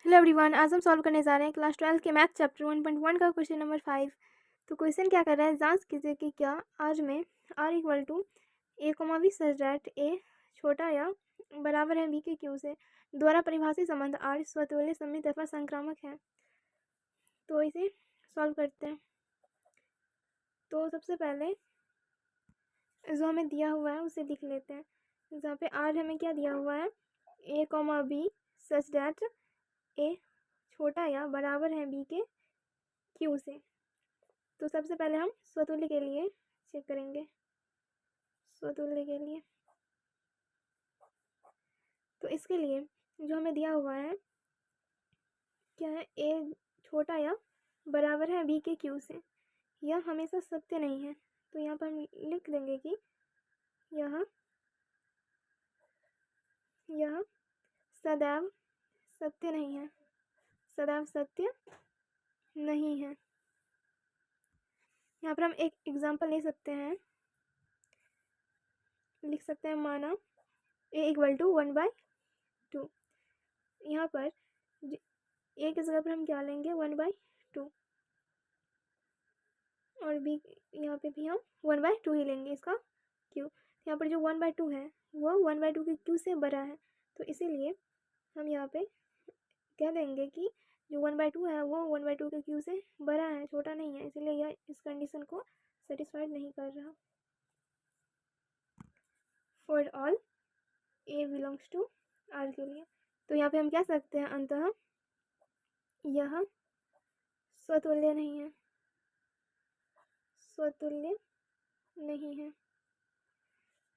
Hello everyone, आज हम solve करने जा रहे हैं क्लास 12 के मैथ चैप्टर 1.1 का क्वेश्चन नंबर 5। तो क्वेश्चन क्या कर रहा है, जांच कीजिए कि क्या आर में r equal to A comma B such that A छोटा या बराबर है बी के क्यू से द्वारा परिभाषित संबंध r स्वतुल्य सममित अथवा संक्रामक है। तो इसे सॉल्व करते हैं। तो सबसे पहले जो हमें दिया हुआ है उसे लिख लेते हैं। जहाँ पे r हमें क्या दिया हुआ है, ए comma B such that A छोटा या बराबर है बी के क्यू से। तो सबसे पहले हम स्वतुल्य के लिए चेक करेंगे। स्वतुल्य के लिए तो इसके लिए जो हमें दिया हुआ है क्या है, ए छोटा या बराबर है बी के क्यू से। यह हमेशा सत्य नहीं है, तो यहाँ पर हम लिख देंगे कि यह सदैव सत्य नहीं है, सदैव सत्य नहीं है। यहाँ पर हम एक एग्जाम्पल ले सकते हैं, लिख सकते हैं माना ए इक्वल टू 1/2। यहाँ पर ए की जगह पर हम क्या लेंगे 1/2 और बी यहाँ पे भी हम 1/2 ही लेंगे इसका क्यू। यहाँ पर जो 1/2 है वो 1/2 के क्यू से बड़ा है, तो इसीलिए हम यहाँ पे कह देंगे कि जो 1/2 है वो 1/2 के क्यू से बड़ा है, छोटा नहीं है, इसीलिए यह इस कंडीशन को सेटिस्फाइड नहीं कर रहा। For all A belongs to R के लिए तो यहाँ पे हम कह सकते हैं अंततः यह स्वतुल्य नहीं है, स्वतुल्य नहीं है।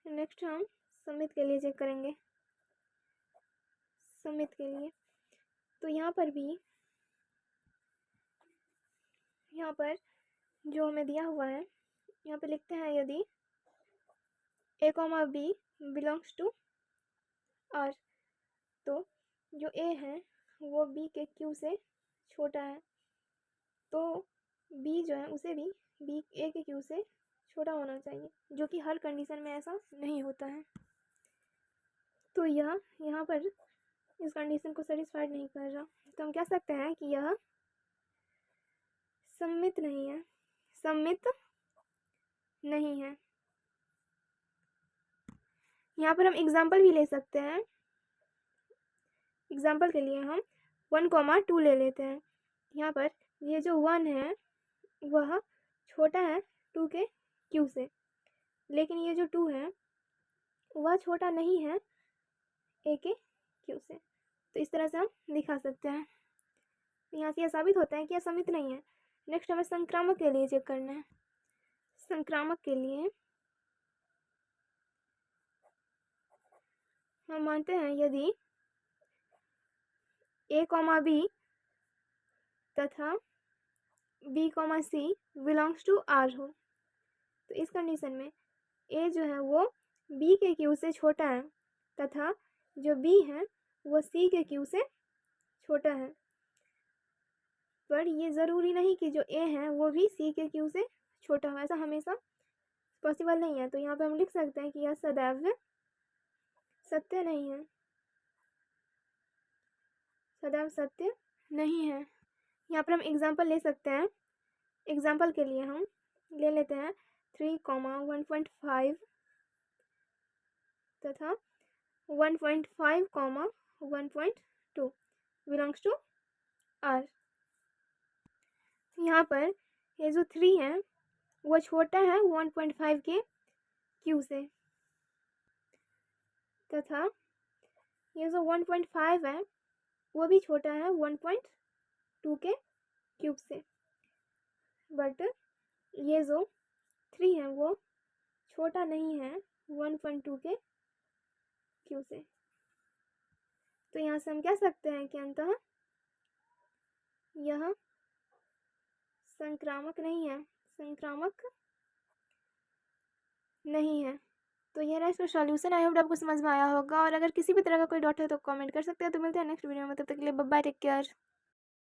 नेक्स्ट हम सममित के लिए चेक करेंगे। सममित के लिए तो यहाँ पर भी यहाँ पर जो हमें दिया हुआ है, यहाँ पे लिखते हैं यदि A comma B belongs to R, तो जो ए है वो बी के क्यू से छोटा है, तो बी जो है उसे भी बी ए के क्यू से छोटा होना चाहिए, जो कि हर कंडीशन में ऐसा नहीं होता है। तो यह यहाँ पर इस कंडीशन को सेटिस्फाइड नहीं कर रहा, तो हम कह सकते हैं कि यह सममित नहीं है, सममित नहीं है। यहाँ पर हम एग्जाम्पल भी ले सकते हैं। एग्जाम्पल के लिए हम 1,2 ले लेते हैं। यहाँ पर ये जो 1 है वह छोटा है 2 के क्यू से, लेकिन ये जो 2 है वह छोटा नहीं है ए के क्यू से। तो इस तरह से हम दिखा सकते हैं। यहाँ से यह साबित होता है कि यह सममित नहीं है। नेक्स्ट हमें संक्रामक के लिए चेक करना है। संक्रामक के लिए हम मानते हैं यदि ए कॉमा बी तथा B comma C belongs to R हो, तो इस कंडीशन में ए जो है वो बी के क्यू से छोटा है तथा जो बी है वो सी के क्यू से छोटा है। पर ये ज़रूरी नहीं कि जो ए है वो भी सी के क्यू से छोटा हो, ऐसा हमेशा पॉसिबल नहीं है। तो यहाँ पे हम लिख सकते हैं कि यह सदैव सत्य नहीं है, सदैव सत्य नहीं है। यहाँ पर हम एग्जाम्पल ले सकते हैं। एग्जाम्पल के लिए हम ले लेते हैं 3,1.5 तथा 1.5, 1.2 बिलोंग्स टू आर। यहाँ पर ये जो 3 है वो छोटा है 1.5 के क्यू से तथा ये जो 1.5 है वो भी छोटा है 1.2 के क्यूब से, बट ये जो 3 है वो छोटा नहीं है 1.2 के क्यू से। तो यहाँ से हम कह सकते हैं कि अंततः यह संक्रामक नहीं है, संक्रामक नहीं है। तो यह रहा इसका सॉल्यूशन। आई होप आपको समझ में आया होगा, और अगर किसी भी तरह का कोई डाउट है तो कमेंट कर सकते हैं। तो मिलते हैं नेक्स्ट वीडियो में, तब तक के लिए बाय बाय, टेक केयर।